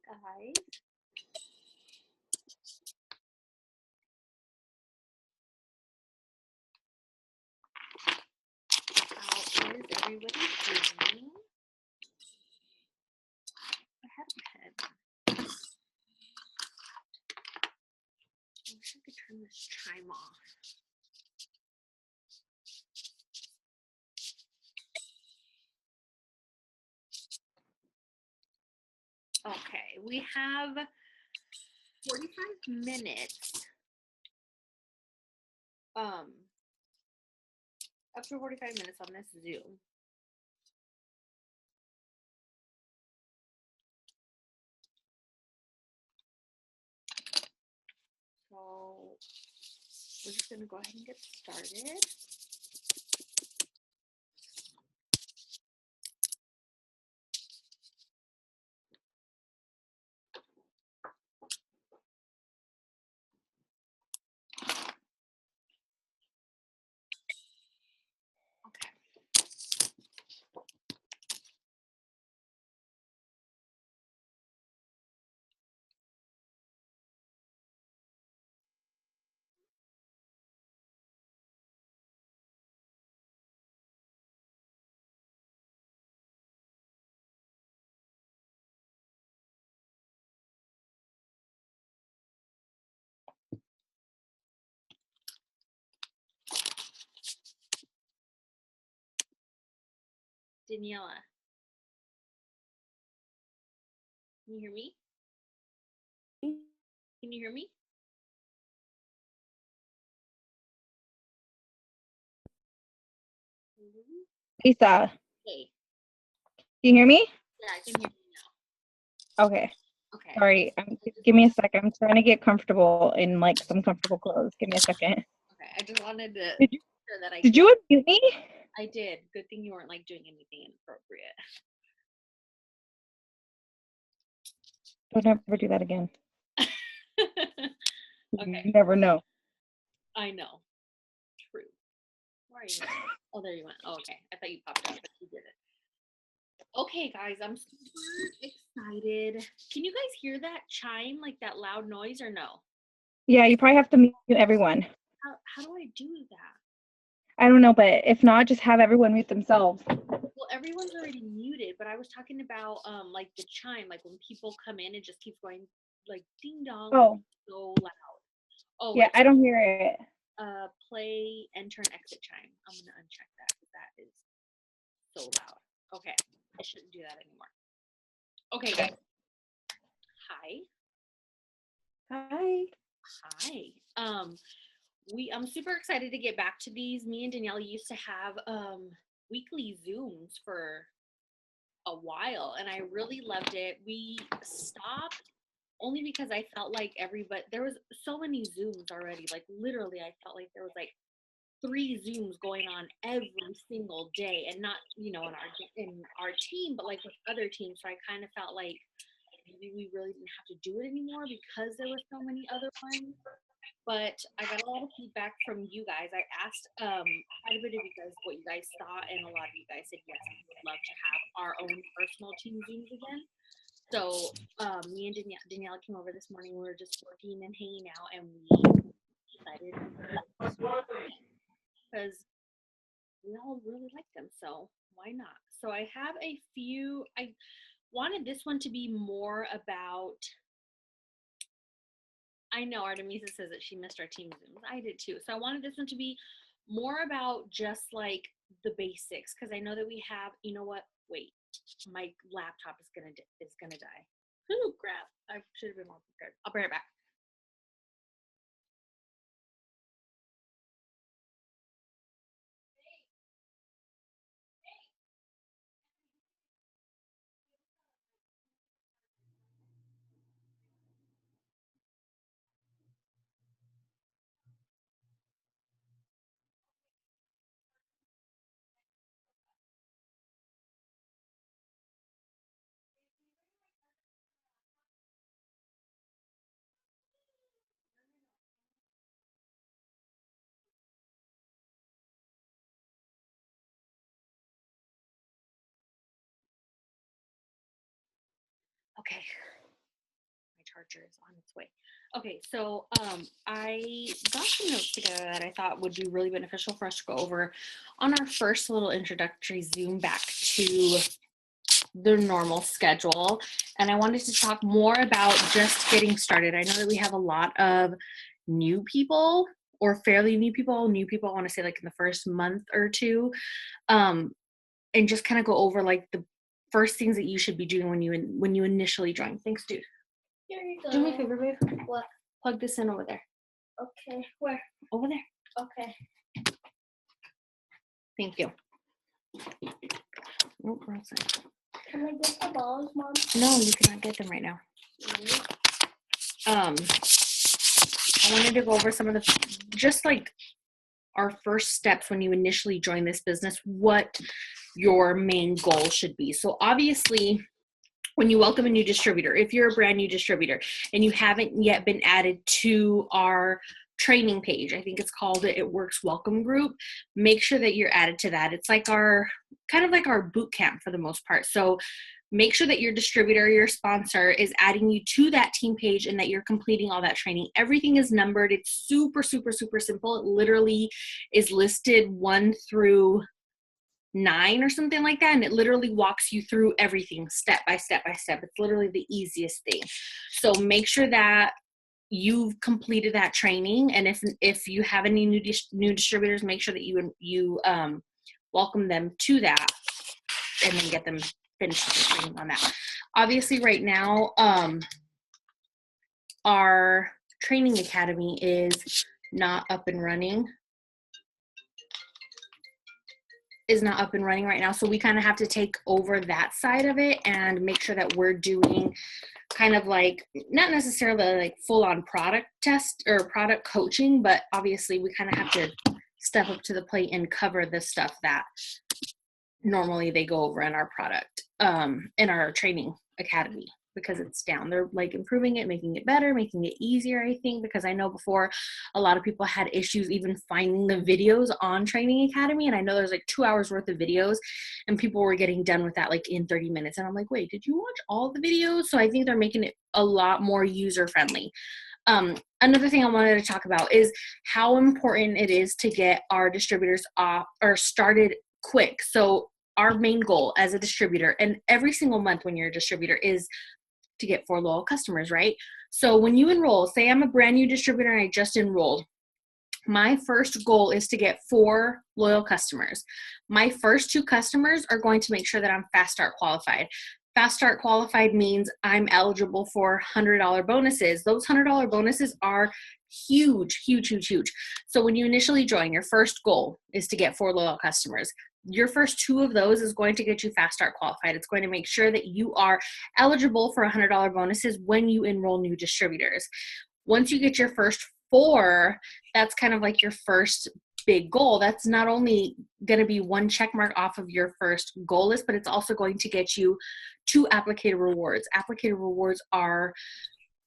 guys. How is everybody doing? I had a pen. I wish I could turn this chime off. Okay, we have 45 minutes. Up to 45 minutes on this Zoom. So we're just gonna go ahead and get started. Daniela, can you hear me? Can you hear me? Lisa, Hey. can you hear me? Yeah, I can hear you now. Okay. Okay. Sorry, give me a second. I'm trying to get comfortable in like some comfortable clothes. Give me a second. Okay, I just wanted to Did you, sure that did you unmute me? I did. Good thing you weren't like doing anything inappropriate. Don't ever do that again. Okay. You never know. I know. True. Where are you? Oh, there you went. Oh, okay. I thought you popped out, but you didn't. Okay, guys, I'm super excited. Can you guys hear that chime, like that loud noise, or no? Yeah, you probably have to mute everyone. How do I do that? I don't know, but if not, just have everyone mute themselves. Well, everyone's already muted, but I was talking about like the chime, like when people come in, it just keeps going like ding dong, Oh, so loud. Oh, yeah, I don't hear it. Play, enter, and exit chime. I'm gonna uncheck that because that is so loud. Okay, I shouldn't do that anymore. Okay, guys. Hi. Hi. I'm super excited to get back to these. Me and Danielle used to have weekly Zooms for a while, and I really loved it. We stopped only because I felt like there was so many Zooms already. Like literally, I felt like there was like 3 Zooms going on every single day, and not in our team, but like with other teams. So I kind of felt like maybe we really didn't have to do it anymore because there were so many other ones. But I got a lot of feedback from you guys. I asked quite a bit of you guys what you guys thought, and a lot of you guys said yes, we would love to have our own personal team Zooms again. So me and Danielle came over this morning. We were just working and hanging out, and we decided because we all really like them. So why not? So I have a few. I wanted this one to be more about. I know Artemisa says that she missed our team Zooms. I did too. So I wanted this one to be more about just like the basics, because I know that we have. You know what? Wait, my laptop is gonna die. Oh crap! I should have been more prepared. I'll bring it back. Okay. charger is on its way. Okay, so I got some notes together that I thought would be really beneficial for us to go over on our first little introductory Zoom back to the normal schedule. And I wanted to talk more about just getting started. I know that we have a lot of new people or fairly new people, I want to say like in the first month or two, and just kind of go over like the first things that you should be doing when you initially join. Thanks, dude. Here you go. Do me a favor, babe. What? Plug this in over there. Okay. Where? Over there. Okay. Thank you. Oh, wrong side. Can I get the balls, Mom? No, you cannot get them right now. I wanted to go over some of the, just like our first steps when you initially join this business, what your main goal should be. So obviously, when you welcome a new distributor, if you're a brand new distributor and you haven't yet been added to our training page, I think it's called It Works Welcome Group, make sure that you're added to that. It's like our, kind of like our boot camp for the most part. So make sure that your distributor, your sponsor is adding you to that team page and that you're completing all that training. Everything is numbered. It's super, super, super simple. It literally is listed 1 through 9 or something like that. And it literally walks you through everything step by step by step. It's literally the easiest thing. So make sure that you've completed that training. And if you have any new distributors, make sure that you welcome them to that and then get them finished the training on that. Obviously right now, our training academy is not up and running. Right now. So we kind of have to take over that side of it and make sure that we're doing kind of like, not necessarily like full on product test or product coaching, but obviously we kind of have to step up to the plate and cover the stuff that normally they go over in our product, in our training academy, because it's down. They're like improving it, making it better, making it easier, I think, because I know before a lot of people had issues even finding the videos on Training Academy. And I know there's like 2 hours worth of videos and people were getting done with that like in 30 minutes. And I'm like, wait, did you watch all the videos? So I think they're making it a lot more user friendly. Another thing I wanted to talk about is how important it is to get our distributors off or started quick. So our main goal as a distributor, and every single month when you're a distributor, is to get 4 loyal customers, right? So when you enroll, say I'm a brand new distributor and I just enrolled, my first goal is to get 4 loyal customers. My first 2 customers are going to make sure that I'm Fast Start qualified. Fast Start qualified means I'm eligible for $100 bonuses. Those $100 bonuses are huge, huge, huge, huge. So when you initially join, your first goal is to get 4 loyal customers. Your first 2 of those is going to get you Fast Start qualified. It's going to make sure that you are eligible for $100 bonuses when you enroll new distributors. Once you get your first 4, that's kind of like your first big goal. That's not only going to be 1 check mark off of your first goal list, but it's also going to get you 2 applicator rewards. Applicator rewards are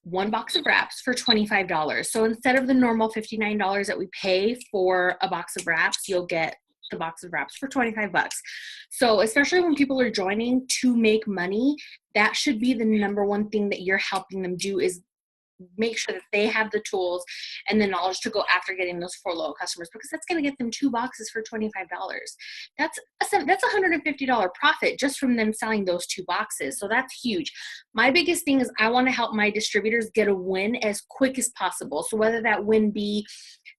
1 box of wraps for $25. So instead of the normal $59 that we pay for a box of wraps, you'll get the box of wraps for 25 bucks. So especially when people are joining to make money, that should be the number one thing that you're helping them do, is make sure that they have the tools and the knowledge to go after getting those 4 loyal customers, because that's going to get them 2 boxes for $25. That's $150 profit just from them selling those 2 boxes. So that's huge. My biggest thing is I want to help my distributors get a win as quick as possible. So whether that win be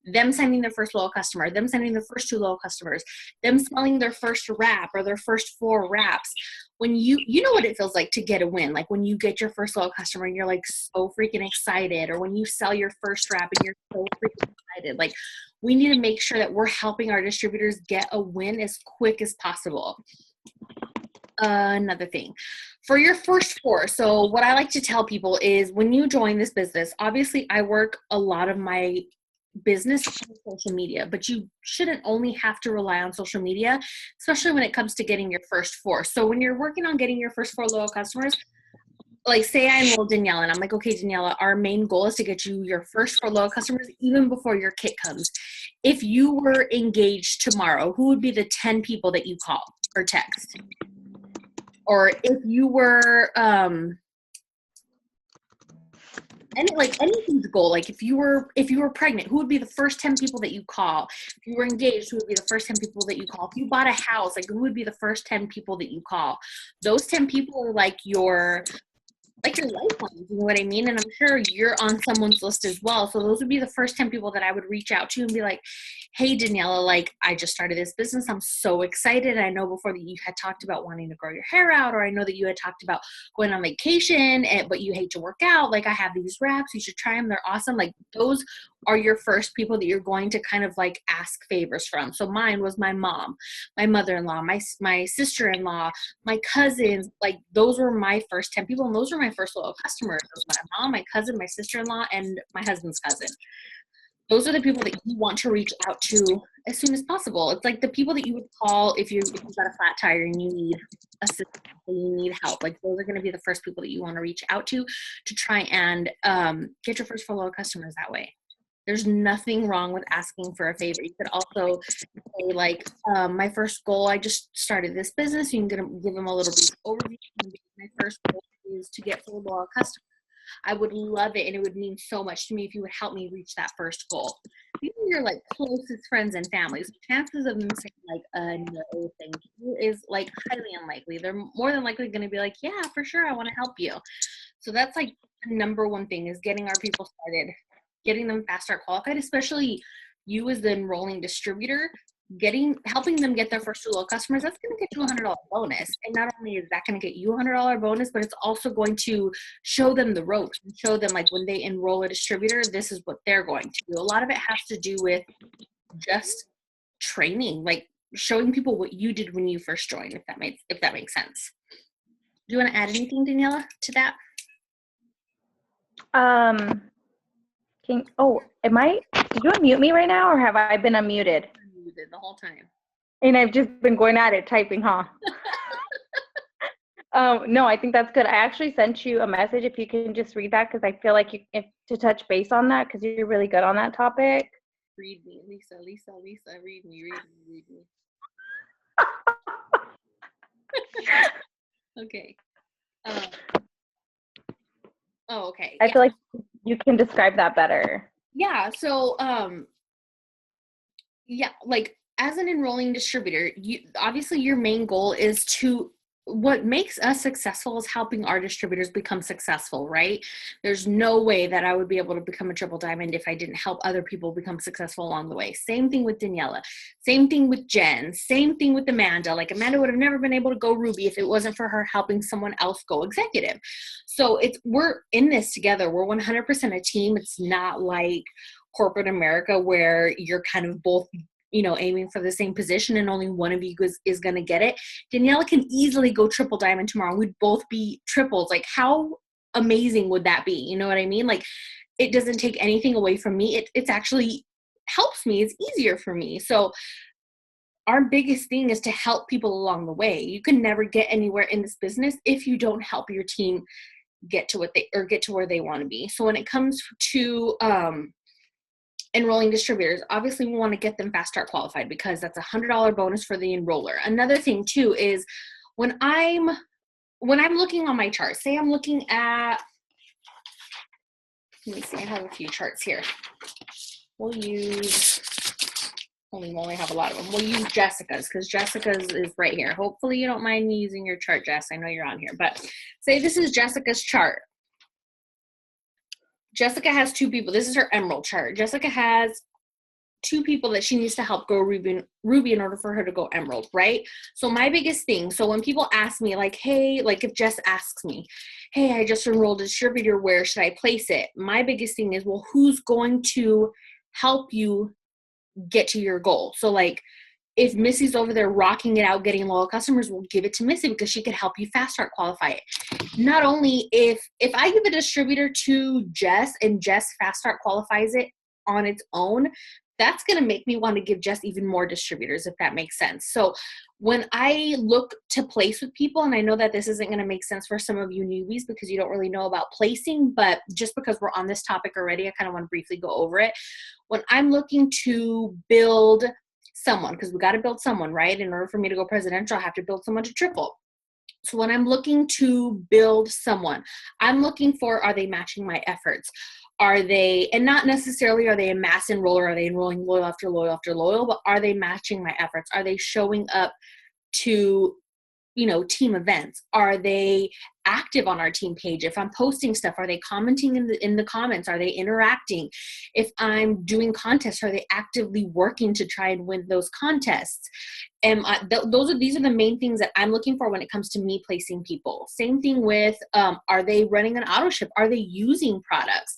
them sending their first loyal customer, them sending their first 2 loyal customers, them selling their first wrap or their first 4 wraps, when you know what it feels like to get a win, like when you get your first loyal customer and you're like so freaking excited, or when you sell your first wrap and you're so freaking excited. Like, we need to make sure that we're helping our distributors get a win as quick as possible. Another thing for your first 4. So what I like to tell people is when you join this business, obviously I work a lot of my business on social media, but you shouldn't only have to rely on social media, especially when it comes to getting your first 4. So when you're working on getting your first 4 loyal customers, like say I enrolled Danielle and I'm like, okay, Daniela, our main goal is to get you your first 4 loyal customers even before your kit comes. If you were engaged tomorrow, who would be the 10 people that you call or text? Or if you were any huge goal, like if you were pregnant, who would be the first 10 people that you call? If you were engaged, who would be the first 10 people that you call? If you bought a house, like who would be the first 10 people that you call? Those 10 people are like your lifelines, you know what I mean? And I'm sure you're on someone's list as well. So those would be the first 10 people that I would reach out to and be like, hey, Daniela, like I just started this business. I'm so excited. I know before that you had talked about wanting to grow your hair out, or I know that you had talked about going on vacation, but you hate to work out. Like I have these wraps. You should try them. They're awesome. Like those are your first people that you're going to kind of like ask favors from. So mine was my mom, my mother-in-law, my sister-in-law, my cousins. Like those were my first 10 people. And those were my first loyal customers. It was my mom, my cousin, my sister-in-law, and my husband's cousin. Those are the people that you want to reach out to as soon as possible. It's like the people that you would call if you've got a flat tire and you need assistance and you need help. Like those are going to be the first people that you want to reach out to try and get your first loyal customers that way. There's nothing wrong with asking for a favor. You could also say like, my first goal, I just started this business. You can give them a little brief overview. My first goal is to get full loyal customers. I would love it, and it would mean so much to me if you would help me reach that first goal. These are your like closest friends and families. The chances of them saying like no thank you is like highly unlikely. They're more than likely going to be like, yeah, for sure, I want to help you. So that's like the number one thing is getting our people started, getting them fast start qualified, especially you as the enrolling distributor. Helping them get their first loyal customers, that's going to get you $100 bonus. And not only is that going to get you $100 bonus, but it's also going to show them the ropes and show them like when they enroll a distributor, this is what they're going to do. A lot of it has to do with just training, like showing people what you did when you first joined, if that makes sense. Do you want to add anything, Daniela, to that? Did you unmute me right now, or have I been unmuted? Muted the whole time. And I've just been going at it, typing, huh? No, I think that's good. I actually sent you a message if you can just read that, because I feel like to touch base on that, because you're really good on that topic. Read me, Lisa, read me. Okay. Okay. I feel like you can describe that better. Yeah. So, like as an enrolling distributor, obviously your main goal is what makes us successful is helping our distributors become successful, right? There's no way that I would be able to become a triple diamond if I didn't help other people become successful along the way. Same thing with Daniela, same thing with Jen, same thing with Amanda. Like Amanda would have never been able to go Ruby if it wasn't for her helping someone else go executive. So we're in this together. We're 100% a team. It's not like corporate America where you're kind of both aiming for the same position and only one of you is going to get it. Daniela can easily go triple diamond tomorrow. We'd both be triples. Like how amazing would that be? You know what I mean? Like it doesn't take anything away from me. It's actually helps me. It's easier for me. So our biggest thing is to help people along the way. You can never get anywhere in this business if you don't help your team get to where they want to be. So when it comes to, enrolling distributors, obviously we want to get them fast start qualified because that's $100 bonus for the enroller. Another thing too is when I'm looking on my chart, say I'm looking at, let me see, I have a few charts here. We only have a lot of them. We'll use Jessica's because Jessica's is right here. Hopefully you don't mind me using your chart, Jess. I know you're on here, but say this is Jessica's chart. Jessica has 2 people. This is her emerald chart. Jessica has 2 people that she needs to help go Ruby in order for her to go emerald, right? So my biggest thing, so when people ask me like, hey, like if Jess asks me, hey, I just enrolled a distributor, where should I place it? My biggest thing is, well, who's going to help you get to your goal? So like if Missy's over there rocking it out, getting loyal customers, we'll give it to Missy because she could help you fast start qualify it. Not only if I give a distributor to Jess and Jess fast start qualifies it on its own, that's going to make me want to give Jess even more distributors, if that makes sense. So when I look to place with people, and I know that this isn't going to make sense for some of you newbies because you don't really know about placing, but just because we're on this topic already, I kind of want to briefly go over it. When I'm looking to build someone, because we got to build someone, right? In order for me to go presidential, I have to build someone to triple. So when I'm looking to build someone, I'm looking for, are they matching my efforts? Are they, and not necessarily are they a mass enroller, are they enrolling loyal after loyal after loyal, but are they matching my efforts? Are they showing up to, you know, team events? Are they active on our team page? If I'm posting stuff, are they commenting in the comments? Are they interacting? If I'm doing contests, are they actively working to try and win those contests? And these are the main things that I'm looking for when it comes to me placing people. Same thing with, are they running an auto ship? Are they using products?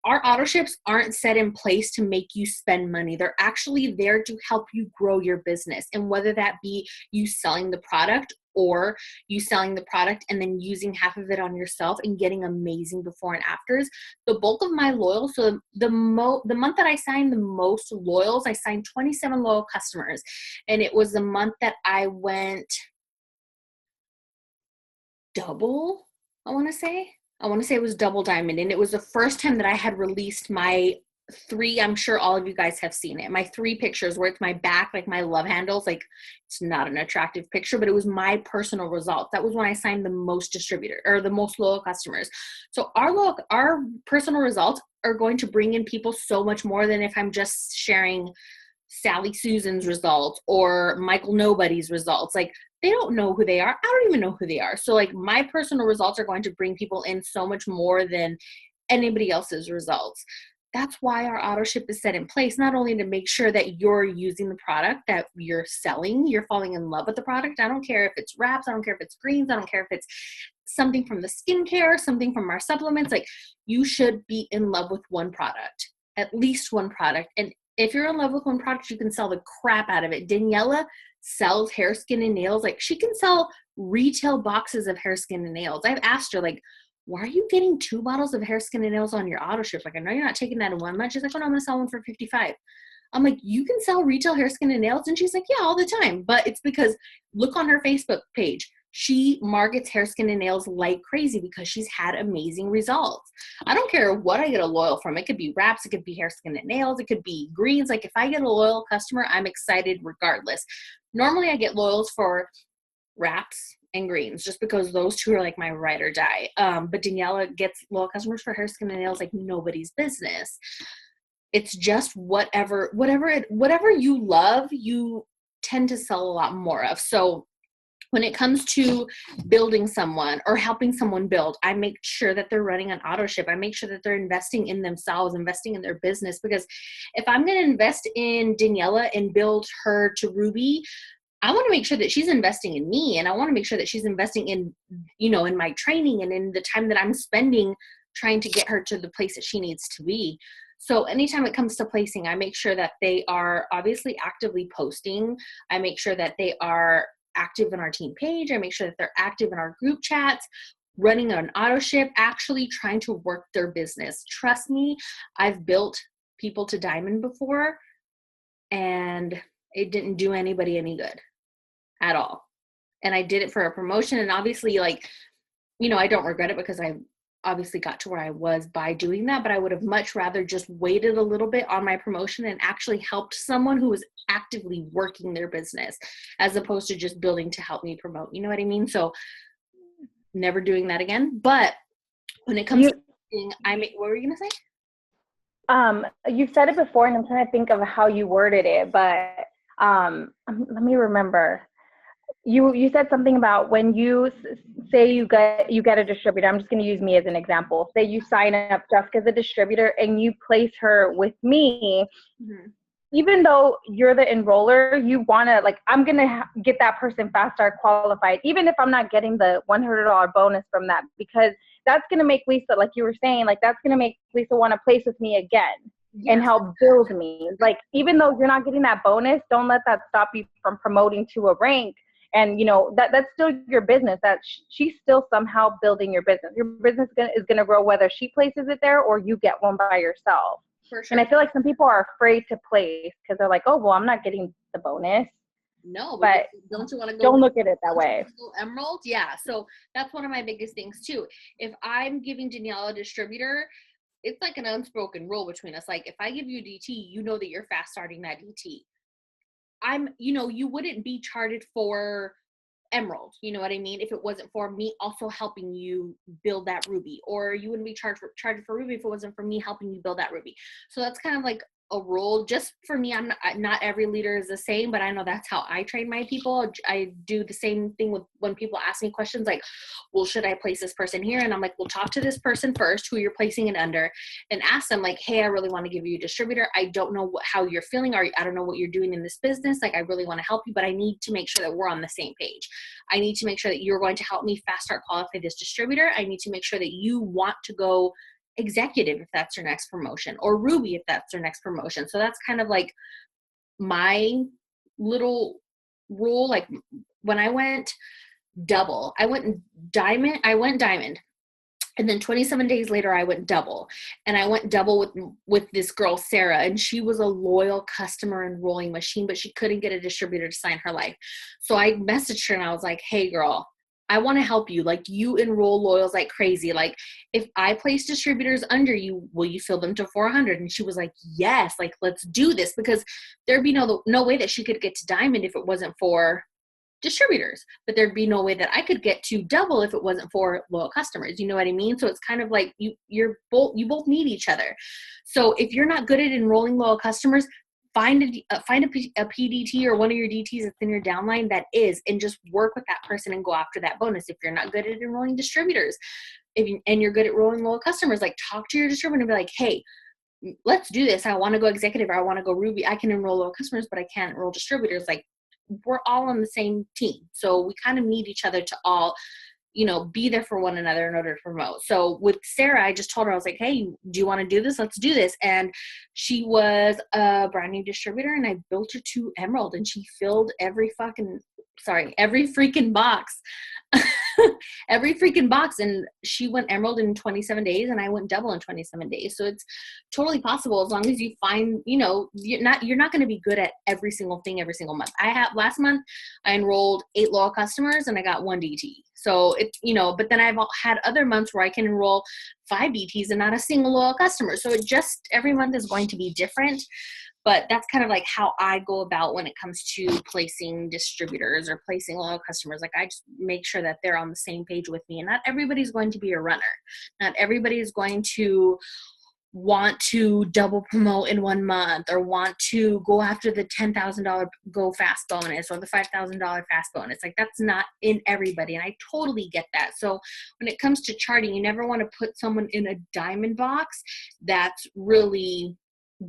Our auto ships aren't set in place to make you spend money. They're actually there to help you grow your business. And whether that be you selling the product or you selling the product and then using half of it on yourself and getting amazing before and afters. The bulk of my loyal, so the month that I signed the most loyals, I signed 27 loyal customers. And it was the month that I went double, I want to say it was double diamond. And it was the first time that I had released my 3, I'm sure all of you guys have seen it, my 3 pictures where it's my back, like my love handles, like it's not an attractive picture, but it was my personal results. That was when I signed the most distributor or the most loyal customers. So our personal results are going to bring in people so much more than if I'm just sharing Sally Susan's results or Michael Nobody's results. Like, they don't know who they are. I don't even know who they are. So like my personal results are going to bring people in so much more than anybody else's results. That's why our auto ship is set in place, not only to make sure that you're using the product that you're selling, you're falling in love with the product. I don't care if it's wraps, I don't care if it's greens, I don't care if it's something from the skincare, something from our supplements. Like, you should be in love with one product, at least one product. And if you're in love with one product, you can sell the crap out of it. Daniela sells hair, skin, and nails. Like, she can sell retail boxes of hair, skin, and nails. I've asked her, like, why are you getting 2 bottles of hair, skin, and nails on your auto ship? Like, I know you're not taking that in one month. She's like, oh no, I'm going to sell one for $55. I'm like, you can sell retail hair, skin, and nails? And she's like, yeah, all the time. But it's because, look on her Facebook page. She markets hair, skin, and nails like crazy because she's had amazing results. I don't care what I get a loyal from. It could be wraps. It could be hair, skin, and nails. It could be greens. Like, if I get a loyal customer, I'm excited regardless. Normally, I get loyals for wraps and greens just because those 2 are like my ride or die. But Daniela gets loyal customers for hair, skin, and nails like nobody's business. It's just whatever you love, you tend to sell a lot more of. So when it comes to building someone or helping someone build, I make sure that they're running an auto ship. I make sure that they're investing in themselves, investing in their business. Because if I'm going to invest in Daniela and build her to Ruby, I want to make sure that she's investing in me, and I want to make sure that she's investing in, you know, in my training and in the time that I'm spending trying to get her to the place that she needs to be. So anytime it comes to placing, I make sure that they are obviously actively posting. I make sure that they are active in our team page. I make sure that they're active in our group chats, running an auto ship, actually trying to work their business. Trust me, I've built people to diamond before, and it didn't do anybody any good at all. And I did it for a promotion, and obviously, like, you know, I don't regret it because I obviously got to where I was by doing that, but I would have much rather just waited a little bit on my promotion and actually helped someone who was actively working their business as opposed to just building to help me promote. You know what I mean? So never doing that again. But when it comes to what were you going to say? You've said it before, and I'm trying to think of how you worded it, but let me remember. You said something about when you say you get a distributor. I'm just going to use me as an example. Say you sign up Jessica as a distributor and you place her with me. Mm-hmm. Even though you're the enroller, you want to, like, I'm going to get that person fast start qualified, even if I'm not getting the $100 bonus from that, because that's going to make Lisa, like you were saying, like, that's going to make Lisa want to place with me again. Yes. And help build me. Like, even though you're not getting that bonus, don't let that stop you from promoting to a rank. And, you know, that's still your business. That she's still somehow building your business. Your business is going to grow whether she places it there or you get one by yourself. For sure. And I feel like some people are afraid to place because they're like, oh, well, I'm not getting the bonus. No, but don't you want to go? Don't look at it that way. Emerald? Yeah. So that's one of my biggest things too. If I'm giving Danielle a distributor, it's like an unspoken rule between us. Like, if I give you DT, you know that you're fast starting that DT. You know, you wouldn't be charted for emerald, you know what I mean? If it wasn't for me also helping you build that ruby, or you wouldn't be charged for ruby if it wasn't for me helping you build that ruby. So that's kind of like a role just for me. I'm not every leader is the same, but I know that's how I train my people. I do the same thing with when people ask me questions like, well, should I place this person here? And I'm like, well, talk to this person first, who you're placing it under, and ask them like, hey, I really want to give you a distributor. I don't know how you're feeling, or I don't know what you're doing in this business. Like, I really want to help you, but I need to make sure that we're on the same page. I need to make sure that you're going to help me fast start qualify this distributor. I need to make sure that you want to go executive if that's your next promotion, or ruby if that's your next promotion. So that's kind of like my little rule. Like when I went double, I went diamond, and then 27 days later I went double, and I went double with this girl Sarah, and she was a loyal customer enrolling machine, but she couldn't get a distributor to sign her life. So I messaged her and I was like, hey girl, I want to help you. Like, you enroll loyals like crazy. Like, if I place distributors under you, will you fill them to 400? And she was like, yes, like, let's do this, because there'd be no way that she could get to diamond if it wasn't for distributors, but there'd be no way that I could get to double if it wasn't for loyal customers. You know what I mean? So it's kind of like you both need each other. So if you're not good at enrolling loyal customers, find a PDT or one of your DTs that's in your downline that is, and just work with that person and go after that bonus. If you're not good at enrolling distributors, and you're good at enrolling loyal customers, like, talk to your distributor and be like, hey, let's do this. I want to go executive, or I want to go ruby. I can enroll loyal customers, but I can't enroll distributors. Like, we're all on the same team. So we kind of need each other to all, be there for one another in order to promote. So with Sarah, I just told her, I was like, hey, do you want to do this? Let's do this. And she was a brand new distributor, and I built her to emerald, and she filled every freaking box. Every freaking box. And she went emerald in 27 days, and I went double in 27 days. So it's totally possible, as long as you find, you're not going to be good at every single thing every single month. Last month I enrolled 8 loyal customers and I got 1 DT. So it's, but then I've had other months where I can enroll 5 DTs and not a single loyal customer. So every month is going to be different. But that's kind of like how I go about when it comes to placing distributors or placing loyal customers. Like, I just make sure that they're on the same page with me. And not everybody's going to be a runner. Not everybody is going to want to double promote in 1 month, or want to go after the $10,000 go fast bonus or the $5,000 fast bonus. Like, that's not in everybody. And I totally get that. So when it comes to charting, you never want to put someone in a diamond box that's really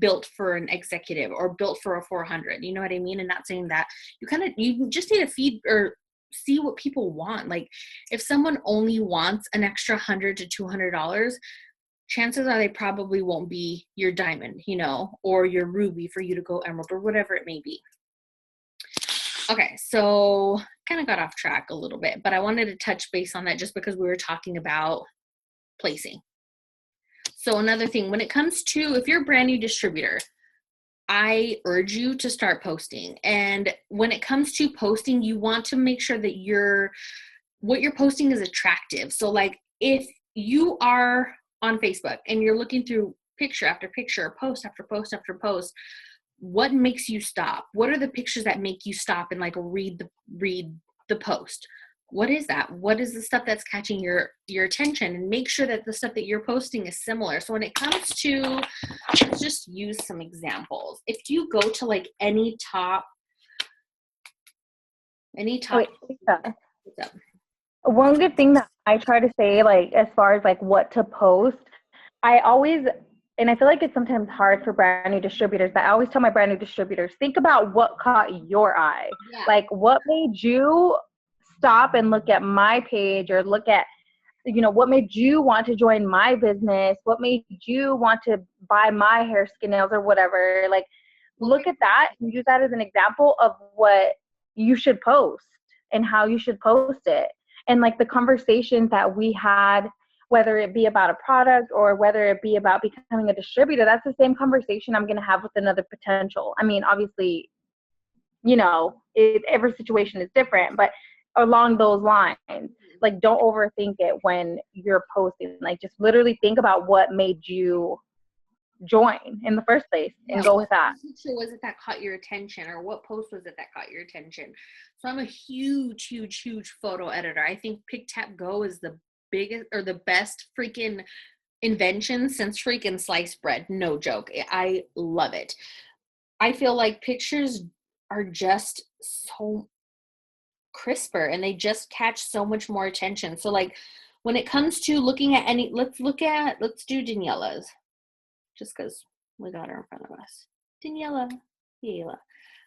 built for an executive or built for a 400. You know what I mean? And not saying that you just need to feed or see what people want. Like, if someone only wants an extra $100 to $200, chances are they probably won't be your diamond, or your ruby for you to go emerald, or whatever it may be. Okay, so kind of got off track a little bit, but I wanted to touch base on that just because we were talking about placing. So another thing, when it comes to, if you're a brand new distributor, I urge you to start posting. And when it comes to posting, you want to make sure that what you're posting is attractive. So like, if you are on Facebook and you're looking through picture after picture, post after post after post, what makes you stop? What are the pictures that make you stop and like read the post? What is that? What is the stuff that's catching your attention? And make sure that the stuff that you're posting is similar. So when it comes to, let's just use some examples. If you go to like any top. Wait, Lisa. One good thing that I try to say, like, as far as like what to post, I always, and I feel like it's sometimes hard for brand new distributors, but I always tell my brand new distributors, think about what caught your eye. Yeah. Like, what made you stop and look at my page, or look at, what made you want to join my business? What made you want to buy my hair, skin, nails, or whatever? Like, look at that and use that as an example of what you should post and how you should post it. And like the conversations that we had, whether it be about a product or whether it be about becoming a distributor, that's the same conversation I'm going to have with another potential. I mean, obviously, every situation is different, but along those lines, like, don't overthink it when you're posting. Like, just literally think about what made you join in the first place and go with that. What picture was it that caught your attention, or what post was it that caught your attention? So I'm a huge, huge, huge photo editor. I think Pick Tap Go is the biggest or the best freaking invention since freaking sliced bread. No joke. I love it. I feel like pictures are just so crisper and they just catch so much more attention. So like when it comes to looking at let's do Daniela's, just because we got her in front of us. Daniela.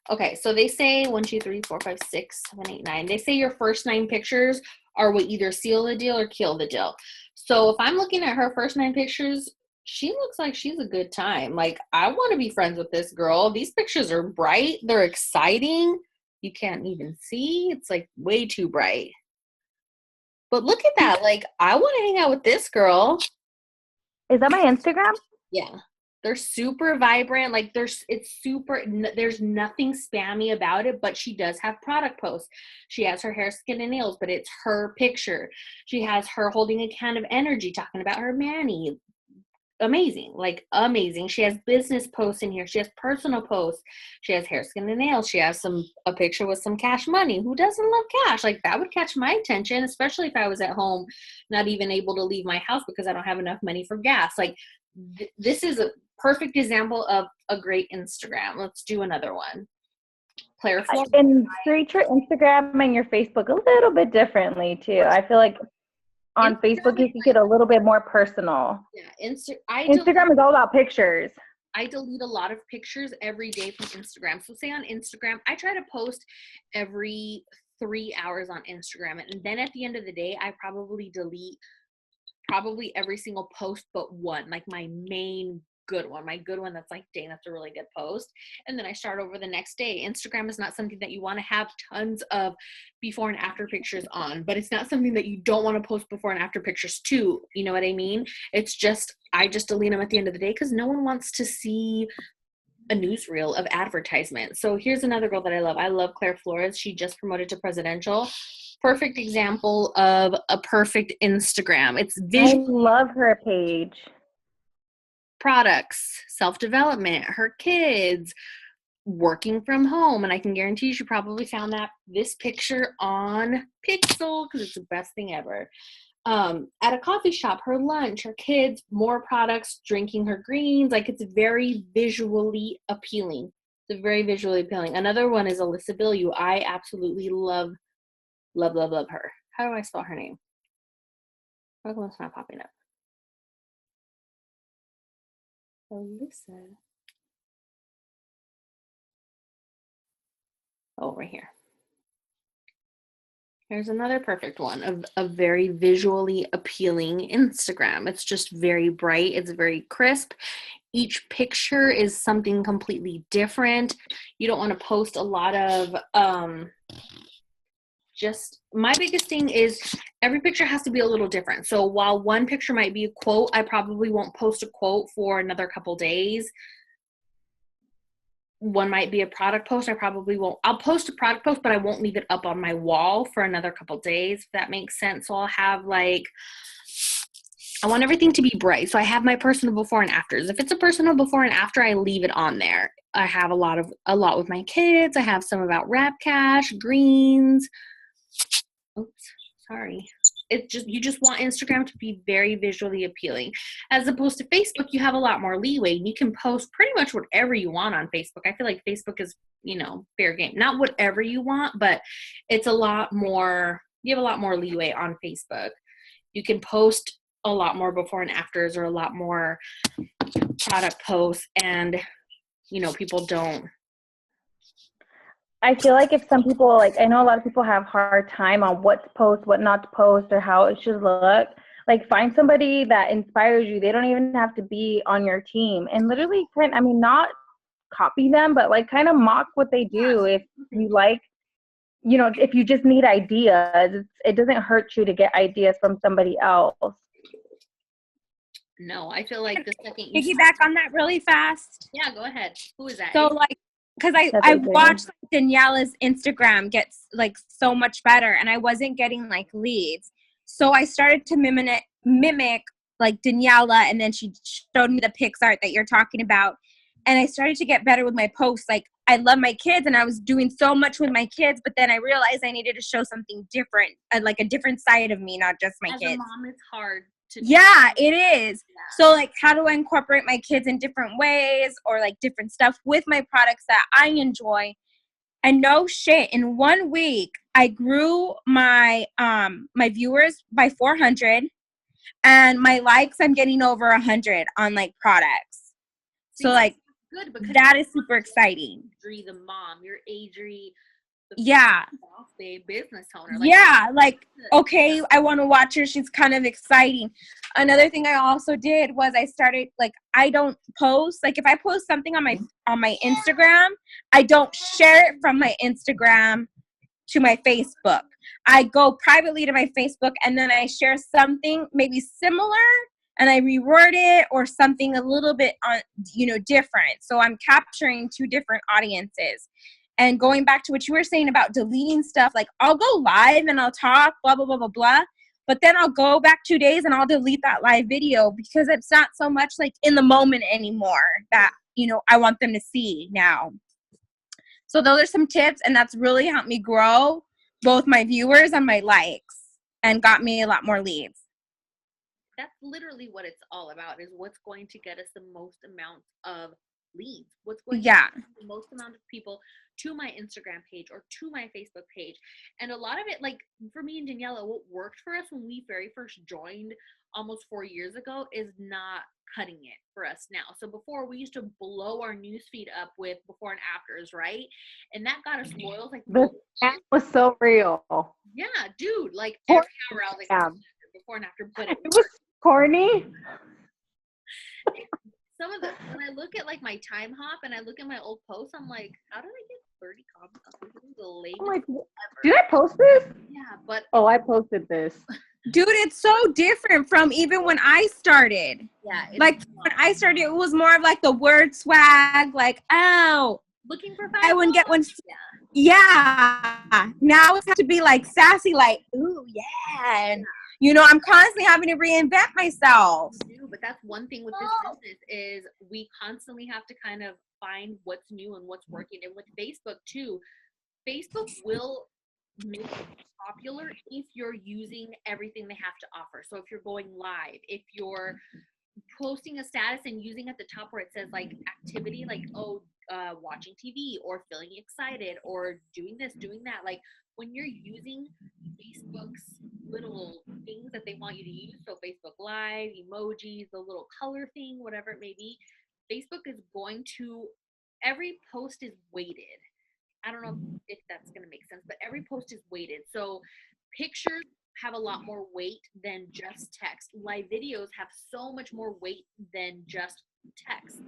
Okay, so they say 1, 2, 3, 4, 5, 6, 7, 8, 9. They say your first 9 pictures are what either seal the deal or kill the deal. So if I'm looking at her first 9 pictures, she looks like she's a good time. Like, I want to be friends with this girl. These pictures are bright. They're exciting. You can't even see. It's like way too bright. But look at that. Like, I want to hang out with this girl. Is that my Instagram? Yeah. They're super vibrant. Like there's nothing spammy about it, but she does have product posts. She has her hair, skin, and nails, but it's her picture. She has her holding a can of energy talking about her Manny. Amazing. Like amazing. She has business posts in here. She has personal posts. She has hair, skin, and nails. She has a picture with some cash money. Who doesn't love cash? Like that would catch my attention, especially if I was at home, not even able to leave my house because I don't have enough money for gas. Like this is a perfect example of a great Instagram. Let's do another one. Claire Flores. And treat your Instagram and your Facebook a little bit differently too. I feel like on Facebook you can get a little bit more personal. Yeah, Instagram is all about pictures. I delete a lot of pictures every day from Instagram. So say on Instagram, I try to post every 3 hours on Instagram. And then at the end of the day, I probably delete every single post but one, like my main good one, that's like, dang, that's a really good post. And then I start over the next day. Instagram is not something that you want to have tons of before and after pictures on, but it's not something that you don't want to post before and after pictures too. You know what I mean? It's just, I just delete them at the end of the day because no one wants to see a newsreel of advertisements. So here's another girl that I love. I love Claire Flores. She just promoted to presidential. Perfect example of a perfect Instagram. It's visual. I love her page. Products, self-development, her kids, working from home. And I can guarantee you she probably found this picture on Pixel because it's the best thing ever. At a coffee shop, her lunch, her kids, more products, drinking her greens. Like it's very visually appealing. It's very visually appealing. Another one is Alyssa Billieu. I absolutely love her. How do I spell her name? How come it's not popping up? Alyssa. Oh, right here. Here's another perfect one of a very visually appealing Instagram. It's just very bright. It's very crisp. Each picture is something completely different. You don't want to post a lot of my biggest thing is every picture has to be a little different. So while one picture might be a quote, I probably won't post a quote for another couple days. One might be a product post. I probably won't. I'll post a product post, but I won't leave it up on my wall for another couple days, if that makes sense. So I'll have I want everything to be bright. So I have my personal before and afters. If it's a personal before and after, I leave it on there. I have a lot with my kids. I have some about Rap Cash, greens. Oops, sorry. You just want Instagram to be very visually appealing. As opposed to Facebook, you have a lot more leeway. You can post pretty much whatever you want on Facebook. I feel like Facebook is, fair game. Not whatever you want, but it's a lot more, you have a lot more leeway on Facebook. You can post a lot more before and afters or a lot more product posts and, people don't. I feel like if some people, I know a lot of people have hard time on what to post, what not to post, or how it should look. Find somebody that inspires you. They don't even have to be on your team. And literally, not copy them, but kind of mock what they do. If you if you just need ideas, it doesn't hurt you to get ideas from somebody else. No, I feel like the second you piggyback on that really fast. Yeah, go ahead. Who is that? So because I watched Daniela's Instagram get so much better, and I wasn't getting leads. So I started to mimic like Daniela, and then she showed me the PixArt that you're talking about. And I started to get better with my posts. Like, I love my kids and I was doing so much with my kids, but then I realized I needed to show something different, like a different side of me, not just my As kids. a mom, it's hard to Yeah, it is. Yeah. So like, how do I incorporate my kids in different ways, or like different stuff with my products that I enjoy? And no shit, in 1 week, I grew my my viewers by 400, and my likes, I'm getting over 100 on like products. So like, good because that is super exciting. Adri, the mom, you're Adri, the Yeah. boss babe, business owner. Yeah, like, okay, I want to watch her. She's kind of exciting. Another thing I also did was I started, like, I don't post. Like, if I post something on my Instagram, I don't share it from my Instagram to my Facebook. I go privately to my Facebook, and then I share something maybe similar, and I reword it, or something a little bit on, different. So I'm capturing two different audiences. And going back to what you were saying about deleting stuff, like, I'll go live and I'll talk, blah, blah, blah, blah, blah. But then I'll go back 2 days and I'll delete that live video, because it's not so much like in the moment anymore that, I want them to see now. So those are some tips, and that's really helped me grow both my viewers and my likes, and got me a lot more leads. That's literally what it's all about, is what's going to get us the most amount of leads. What's going to get the most amount of people to my Instagram page or to my Facebook page. And a lot of it, like for me and Daniela, what worked for us when we very first joined almost 4 years ago is not cutting it for us now. So before, we used to blow our newsfeed up with before and afters, right? And that got us loyal. Like, The ad was so real. yeah, dude, like every hour I was like, before and after, but it was corny. Some of the, when I look at like my time hop and I look at my old posts, I'm like, how did I get 30 comments? This is the latest I'm like, ever. did I post this? Yeah, but I posted this. Dude, it's so different from even when I started. Yeah, like when I started, it was more of like the word swag, like, oh, looking for I wouldn't get one. Yeah. Now it's have to be like sassy, like, ooh, yeah. And, I'm constantly having to reinvent myself. But that's one thing with this business, is we constantly have to kind of find what's new and what's working. And with Facebook too, Facebook will make it popular if you're using everything they have to offer. So if you're going live, if you're posting a status and using at the top where it says like activity, like, watching TV or feeling excited or doing this, doing that, like when you're using Facebook's little things that they want you to use, so Facebook Live, emojis, the little color thing, whatever it may be, Facebook is going to, every post is weighted. I don't know if that's going to make sense, but every post is weighted. So pictures have a lot more weight than just text. Live videos have so much more weight than just text.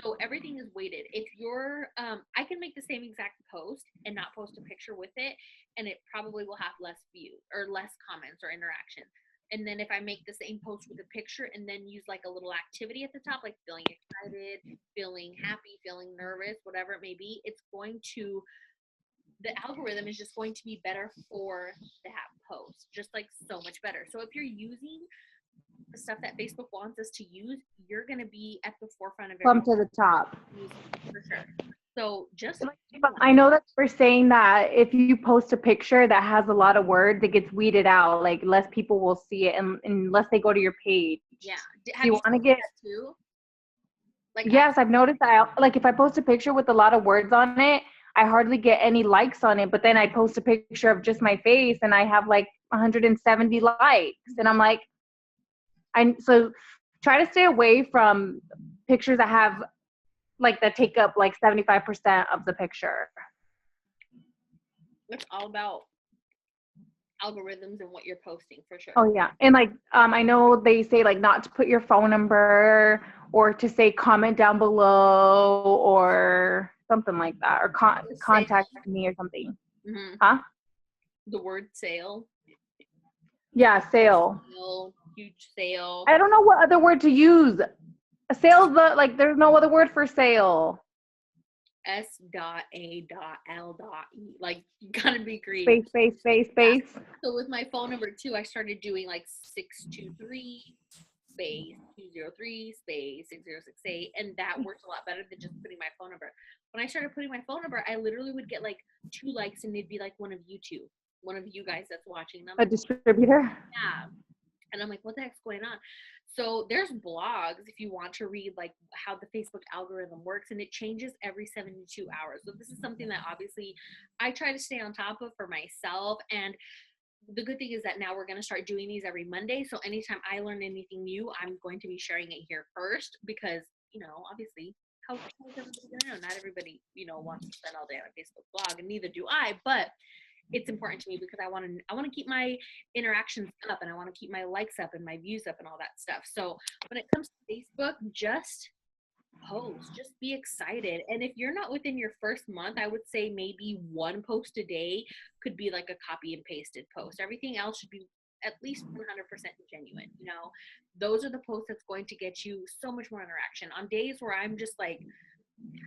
So everything is weighted. If you're, I can make the same exact post and not post a picture with it, and it probably will have less views or less comments or interaction. And then if I make the same post with a picture and then use like a little activity at the top, like feeling excited, feeling happy, feeling nervous, whatever it may be, it's going to, the algorithm is just going to be better for that post, just like so much better. So if you're using the stuff that Facebook wants us to use, you're going to be at the forefront of it. Come to the top. For sure. So just, I know that we're saying that if you post a picture that has a lot of words, it gets weeded out. Like less people will see it, unless they go to your page. Yeah. Do you want to get that too? Like, yes, I've noticed that. Like if I post a picture with a lot of words on it, I hardly get any likes on it. But then I post a picture of just my face and I have like 170 likes. And I'm like, so try to stay away from pictures that have like that take up like 75% of the picture. it's all about algorithms and what you're posting, for sure. Oh yeah. And like I know they say like not to put your phone number, or to say comment down below or something like that, or contact me or something. Mm-hmm. Huh? The word sale. Yeah, sale. Huge sale. I don't know what other word to use. A sale's like there's no other word for sale. S.A.L.E. Like, you gotta be creative. Space. So with my phone number too, I started doing like 623 space 203 space 6068, and that worked a lot better than just putting my phone number. When I started putting my phone number, I literally would get like 2 likes, and it'd be like one of you guys that's watching. And I'm A like, distributor? yeah. And I'm like, what the heck's going on? So there's blogs if you want to read like how the Facebook algorithm works, and it changes every 72 hours. So this is something that obviously I try to stay on top of for myself. And the good thing is that now we're going to start doing these every Monday. So anytime I learn anything new, I'm going to be sharing it here first, because, obviously, how is everybody going to know? Not everybody, wants to spend all day on a Facebook blog, and neither do I. But it's important to me because I want to keep my interactions up, and I want to keep my likes up and my views up and all that stuff. So when it comes to Facebook, just post, just be excited. And if you're not within your first month, I would say maybe 1 post a day could be like a copy and pasted post. Everything else should be at least 100% genuine. Those are the posts that's going to get you so much more interaction. On days where I'm just like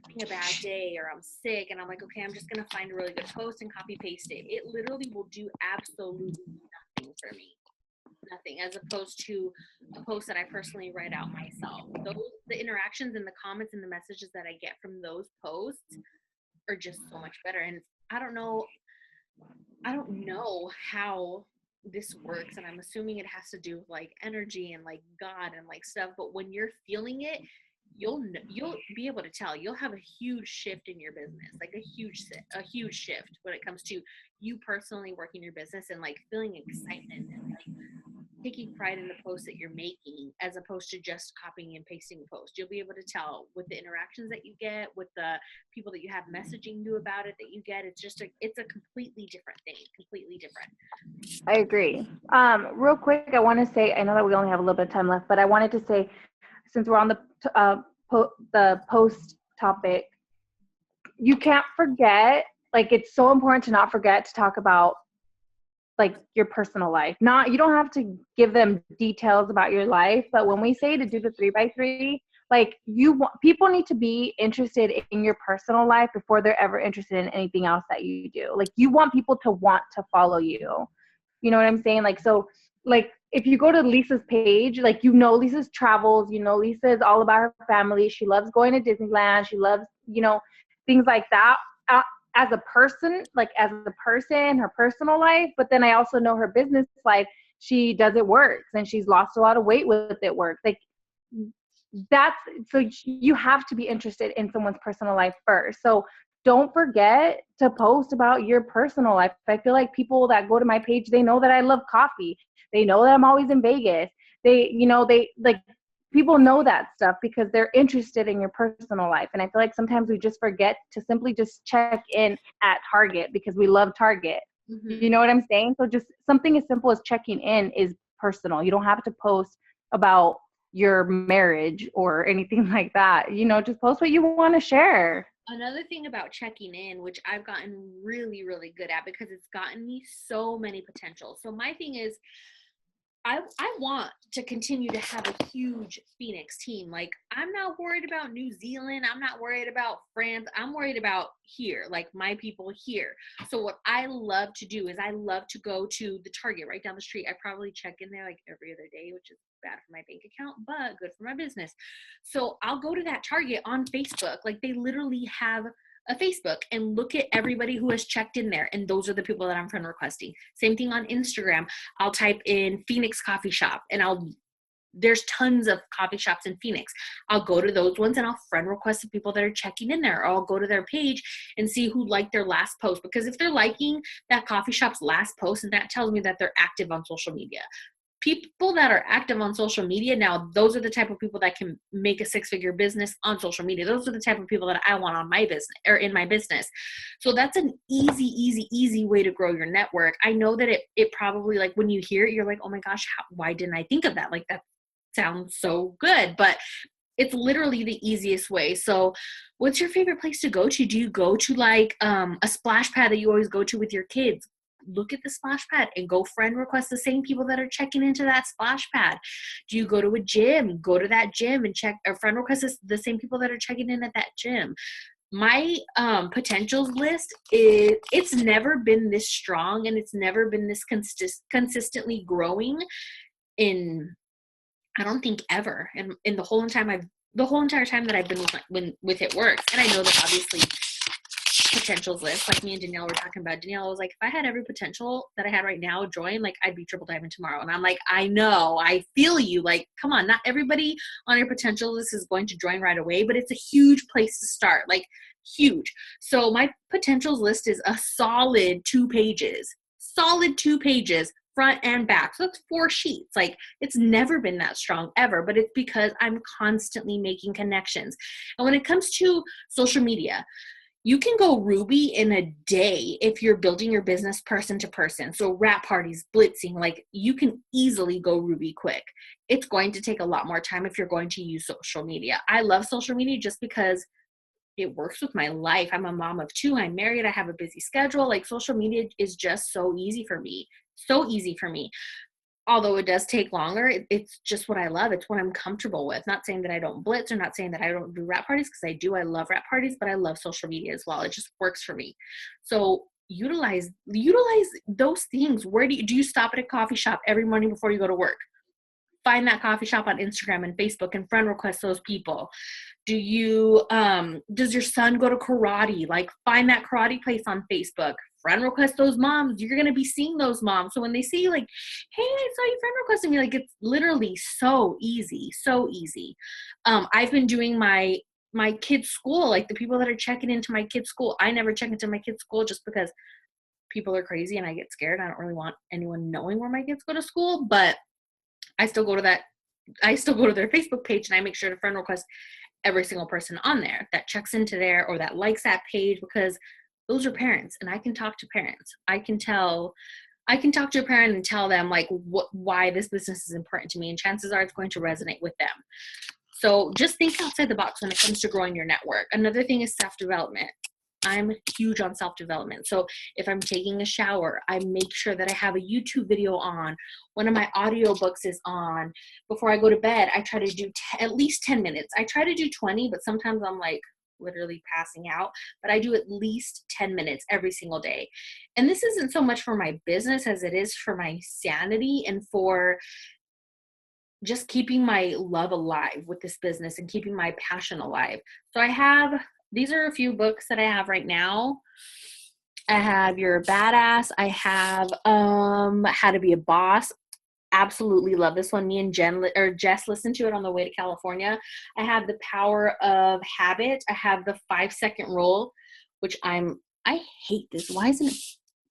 having a bad day or I'm sick and I'm like, okay, I'm just going to find a really good post and copy paste it. It literally will do absolutely nothing for me. Nothing, as opposed to a post that I personally write out myself. The interactions and the comments and the messages that I get from those posts are just so much better. And I don't know how this works, and I'm assuming it has to do with like energy and like God and like stuff, but when you're feeling it, you'll be able to tell. You'll have a huge shift in your business, like a huge shift when it comes to you personally working your business and like feeling excitement and like taking pride in the posts that you're making, as opposed to just copying and pasting a post. You'll be able to tell with the interactions that you get, with the people that you have messaging you about it that you get. It's a completely different thing, completely different. I agree. Real quick, I want to say, I know that we only have a little bit of time left, but I wanted to say, since we're on the post topic, you can't forget, like, it's so important to not forget to talk about like your personal life. You don't have to give them details about your life, but when we say to do the 3x3, like people need to be interested in your personal life before they're ever interested in anything else that you do. Like, you want people to want to follow you. You know what I'm saying? Like, so like if you go to Lisa's page, like, Lisa's travels, Lisa is all about her family. She loves going to Disneyland. She loves, things like that. As a person, her personal life, but then I also know her business life. She does it works, and she's lost a lot of weight with it works. Like, so you have to be interested in someone's personal life first. So don't forget to post about your personal life. I feel like people that go to my page, they know that I love coffee. They know that I'm always in Vegas. People know that stuff because they're interested in your personal life. And I feel like sometimes we just forget to simply just check in at Target because we love Target. Mm-hmm. You know what I'm saying? So just something as simple as checking in is personal. You don't have to post about your marriage or anything like that. Just post what you want to share. Another thing about checking in, which I've gotten really, really good at because it's gotten me so many potentials. So my thing is, I want to continue to have a huge Phoenix team. Like, I'm not worried about New Zealand. I'm not worried about France. I'm worried about here, like my people here. So what I love to do is I love to go to the Target right down the street. I probably check in there like every other day, which is bad for my bank account, but good for my business. So I'll go to that Target on Facebook. Like, they literally have a Facebook and look at everybody who has checked in there. And those are the people that I'm friend requesting. Same thing on Instagram. I'll type in Phoenix coffee shop and there's tons of coffee shops in Phoenix. I'll go to those ones and I'll friend request the people that are checking in there. Or I'll go to their page and see who liked their last post. Because if they're liking that coffee shop's last post, and that tells me that they're active on social media. People that are active on social media now, those are the type of people that can make a 6-figure business on social media. Those are the type of people that I want on my business or in my business. So that's an easy way to grow your network. I know that it probably, like, when you hear it, you're like, oh my gosh, why didn't I think of that? Like, that sounds so good, but it's literally the easiest way. So what's your favorite place to go to? Do you go to like a splash pad that you always go to with your kids? Look at the splash pad and go friend request the same people that are checking into that splash pad. Do you go to a gym? Go to that gym and check or friend request the same people that are checking in at that gym. My potentials list it's never been this strong, and it's never been this consistently growing in, I don't think ever. And in the whole entire time that I've been with It Works, and I know that obviously potentials list, like me and Danielle were talking about. Danielle was like, if I had every potential that I had right now join, like I'd be triple diamond tomorrow. And I'm like, I know, I feel you. Like, come on, not everybody on your potential list is going to join right away, but it's a huge place to start, like huge. So my potentials list is a solid 2 pages, front and back. So that's 4 sheets. Like, it's never been that strong ever, but it's because I'm constantly making connections. And when it comes to social media, you can go Ruby in a day if you're building your business person to person. So wrap parties, blitzing, like you can easily go Ruby quick. It's going to take a lot more time if you're going to use social media. I love social media just because it works with my life. I'm a mom of 2. I'm married. I have a busy schedule. Like, social media is just so easy for me. Although it does take longer, it's just what I love. It's what I'm comfortable with. Not saying that I don't blitz, or not saying that I don't do wrap parties, because I do. I love wrap parties, but I love social media as well. It just works for me. So utilize those things. Where do you stop at a coffee shop every morning before you go to work? Find that coffee shop on Instagram and Facebook and friend request those people. Does your son go to karate? Like, find that karate place on Facebook. Friend request those moms. You're going to be seeing those moms. So when they see you, like, hey, I saw you friend requesting me, like, it's literally so easy. I've been doing my kids' school, like the people that are checking into my kids' school. I never check into my kids' school just because people are crazy and I get scared. I don't really want anyone knowing where my kids go to school, but I still go to their Facebook page, and I make sure to friend request every single person on there that checks into there or that likes that page, because those are parents, and I can talk to parents. I can talk to a parent and tell them like why this business is important to me, and chances are it's going to resonate with them. So just think outside the box when it comes to growing your network. Another thing is self-development. I'm huge on self-development. So if I'm taking a shower, I make sure that I have a YouTube video on. One of my audiobooks is on. Before I go to bed, I try to do at least 10 minutes. I try to do 20, but sometimes I'm like literally passing out. But I do at least 10 minutes every single day. And this isn't so much for my business as it is for my sanity and for just keeping my love alive with this business and keeping my passion alive. So these are a few books that I have right now. I have You're a Badass. I have How to Be a Boss. Absolutely love this one. Me and Jess listened to it on the way to California. I have The Power of Habit. I have The 5-Second Rule, which I hate this. Why isn't it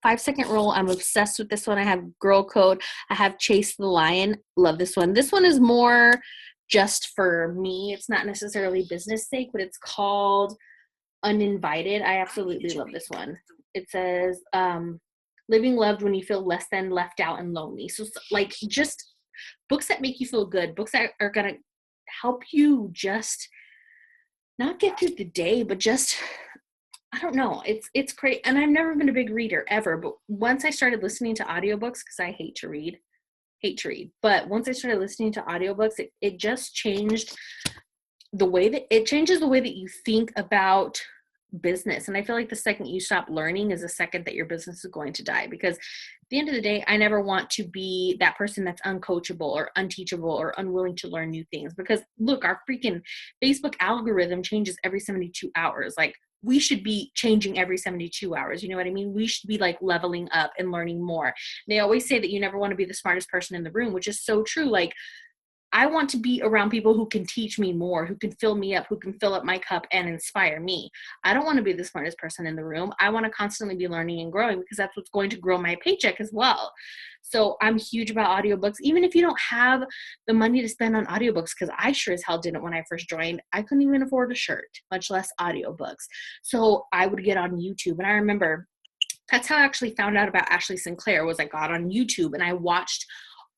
5-Second Rule? I'm obsessed with this one. I have Girl Code. I have Chase the Lion. Love this one. This one is more just for me. It's not necessarily business sake, but it's called Uninvited. I absolutely love this one. It says, living loved when you feel less than, left out, and lonely. So like just books that make you feel good, books that are going to help you just not get through the day, but just, I don't know. It's great. And I've never been a big reader ever, but once I started listening to audiobooks, because I hate to read, but once I started listening to audiobooks, it just changed it changes the way that you think about business. And I feel like the second you stop learning is the second that your business is going to die, because at the end of the day, I never want to be that person that's uncoachable or unteachable or unwilling to learn new things. Because look, our freaking Facebook algorithm changes every 72 hours. Like, we should be changing every 72 hours. You know what I mean? We should be like leveling up and learning more. They always say that you never want to be the smartest person in the room, which is so true. Like, I want to be around people who can teach me more, who can fill me up, who can fill up my cup and inspire me. I don't want to be the smartest person in the room. I want to constantly be learning and growing, because that's what's going to grow my paycheck as well. So I'm huge about audiobooks. Even if you don't have the money to spend on audiobooks, because I sure as hell didn't when I first joined. I couldn't even afford a shirt, much less audiobooks. So I would get on YouTube. And I remember that's how I actually found out about Ashley Sinclair. Was I got on YouTube and I watched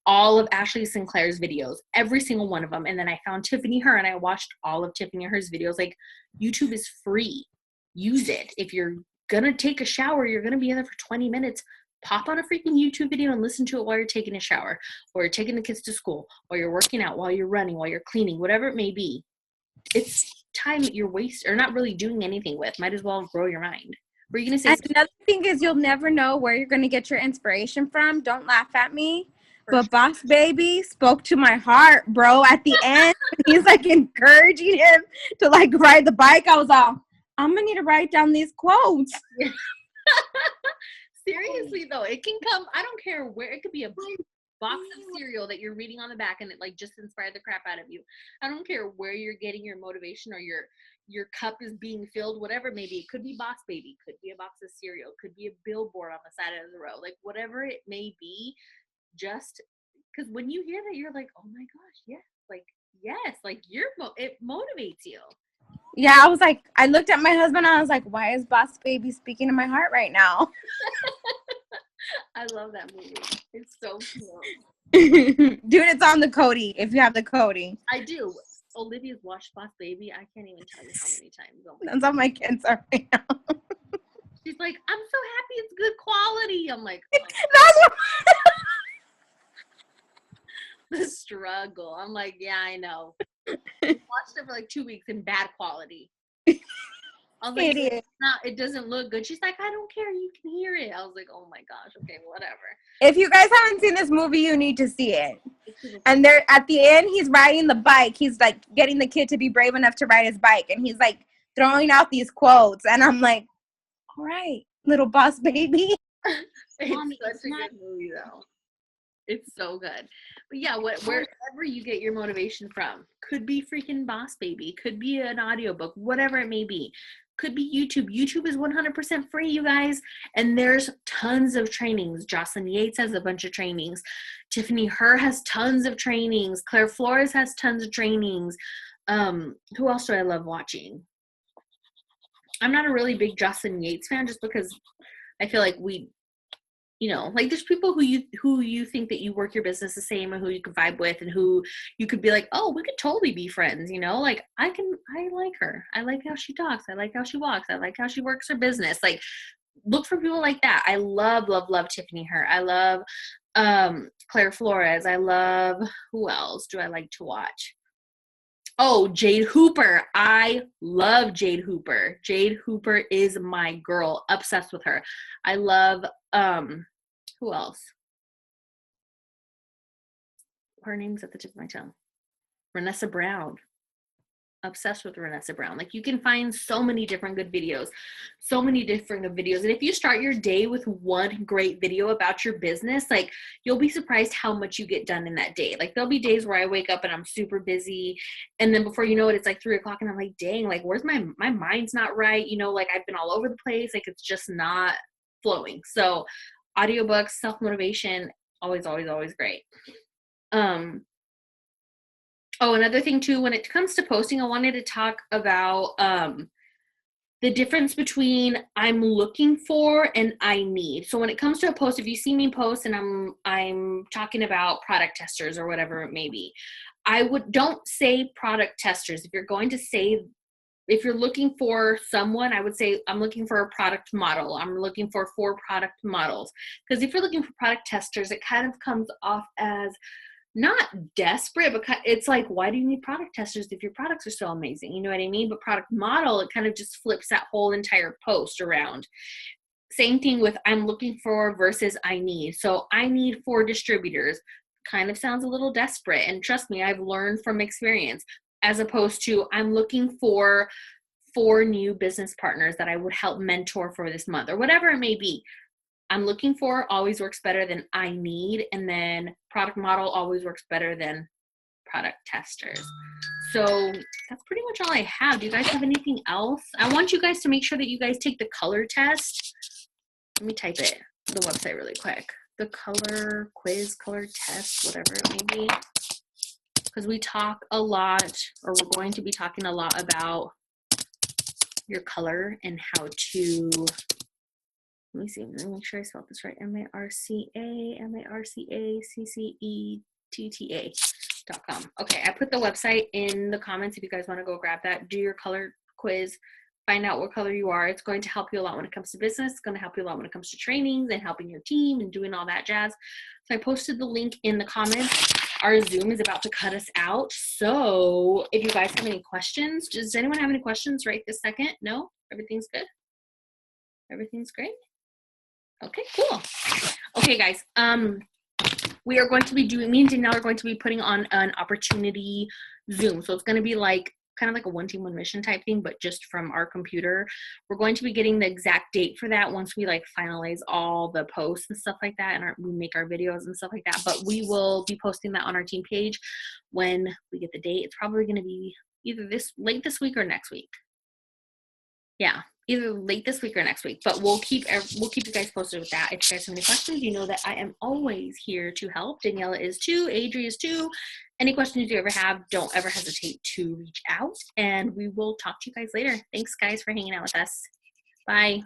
all of Ashley Sinclair's videos, every single one of them. And then I found Tiffany Her and I watched all of Tiffany Her's videos. Like, YouTube is free. Use it. If you're going to take a shower, you're going to be in there for 20 minutes. Pop on a freaking YouTube video and listen to it while you're taking a shower, or you're taking the kids to school, or you're working out, while you're running, while you're cleaning, whatever it may be. It's time that you're wasting or not really doing anything with. Might as well grow your mind. Were you going to say And another thing is, you'll never know where you're going to get your inspiration from. Don't laugh at me. But Boss Baby spoke to my heart, bro. At the end, he's like encouraging him to like ride the bike. I was all, I'm gonna need to write down these quotes. Seriously though, it can come. I don't care where. It could be a box of cereal that you're reading on the back, and it like just inspired the crap out of you. I don't care where you're getting your motivation or your cup is being filled. Whatever it may be. It could be Boss Baby. Could be a box of cereal. Could be a billboard on the side of the road. Like whatever it may be. Just because when you hear that, you're like, oh my gosh, yes, like it motivates you. Yeah, I was like, I looked at my husband and I was like, why is Boss Baby speaking to my heart right now? I love that movie. It's so cute. Dude, it's on the Cody, if you have the Cody. I do. Olivia's watched Boss Baby. I can't even tell you how many times. Oh That's how my kids are right now. She's like, I'm so happy it's good quality. I'm like, the struggle. I'm like, yeah, I know. I watched it for like 2 weeks in bad quality. I was like, it doesn't look good. She's like, I don't care. You can hear it. I was like, oh my gosh. Okay, whatever. If you guys haven't seen this movie, you need to see it. And there, at the end, he's riding the bike. He's like getting the kid to be brave enough to ride his bike. And he's like throwing out these quotes. And I'm like, all right, little Boss Baby. It's such a good movie though. It's so good. But yeah, wherever you get your motivation from, could be freaking Boss Baby, could be an audiobook, whatever it may be. Could be YouTube. YouTube is 100% free, you guys. And there's tons of trainings. Jocelyn Yates has a bunch of trainings. Tiffany Herr has tons of trainings. Claire Flores has tons of trainings. Who else do I love watching? I'm not a really big Jocelyn Yates fan just because I feel like like there's people who you think that you work your business the same and who you can vibe with and who you could be like, oh, we could totally be friends, like I like her. I like how she talks. I like how she walks. I like how she works her business. Like look for people like that. I love Tiffany Herr. I love Claire Flores. I love, who else do I like to watch? Oh, Jade Hooper. I love Jade Hooper. Jade Hooper is my girl. Obsessed with her. I love, who else? Her name's at the tip of my tongue. Renessa Brown. Obsessed with Renessa Brown. Like you can find so many different good videos. And if you start your day with one great video about your business, like you'll be surprised how much you get done in that day. Like there'll be days where I wake up and I'm super busy. And then before you know it, it's like 3:00 and I'm like, dang, like where's my mind's not right. Like I've been all over the place. Like it's just not flowing. So audiobooks, self-motivation, always, always, always great. Oh, another thing too, when it comes to posting, I wanted to talk about the difference between I'm looking for and I need. So when it comes to a post, if you see me post and I'm talking about product testers or whatever it may be, don't say product testers. If you're looking for someone, I would say I'm looking for a product model. I'm looking for 4 product models. Because if you're looking for product testers, it kind of comes off as not desperate, but it's like, why do you need product testers if your products are so amazing? You know what I mean? But product model, it kind of just flips that whole entire post around. Same thing with I'm looking for versus I need. So I need 4 distributors. Kind of sounds a little desperate. And trust me, I've learned from experience, as opposed to I'm looking for 4 new business partners that I would help mentor for this month or whatever it may be. I'm looking for always works better than I need. And then product model always works better than product testers. So that's pretty much all I have. Do you guys have anything else? I want you guys to make sure that you guys take the color test. Let me type it, the website really quick. The color quiz, color test, whatever it may be. Because we talk a lot, or we're going to be talking a lot about your color and how to, let me see, let me make sure I spelled this right. marcaccetta.com. Okay, I put the website in the comments if you guys want to go grab that. Do your color quiz. Find out what color you are. It's going to help you a lot when it comes to business. It's going to help you a lot when it comes to trainings and helping your team and doing all that jazz. So I posted the link in the comments. Our Zoom is about to cut us out. So if you guys have any questions, does anyone have any questions right this second? No? Everything's good? Everything's great? Okay, cool. Okay, guys. we are going to be doing, me and Danielle are going to be putting on an opportunity Zoom. So it's going to be like kind of like a one team, one mission type thing, but just from our computer. We're going to be getting the exact date for that once we like finalize all the posts and stuff like that, and we make our videos and stuff like that. But we will be posting that on our team page when we get the date. It's probably going to be either late this week or next week. Yeah, either late this week or next week. But we'll keep you guys posted with that. If you guys have any questions, you know that I am always here to help. Daniela is too. Adri is too. Any questions you ever have, don't ever hesitate to reach out, and we will talk to you guys later. Thanks, guys, for hanging out with us. Bye.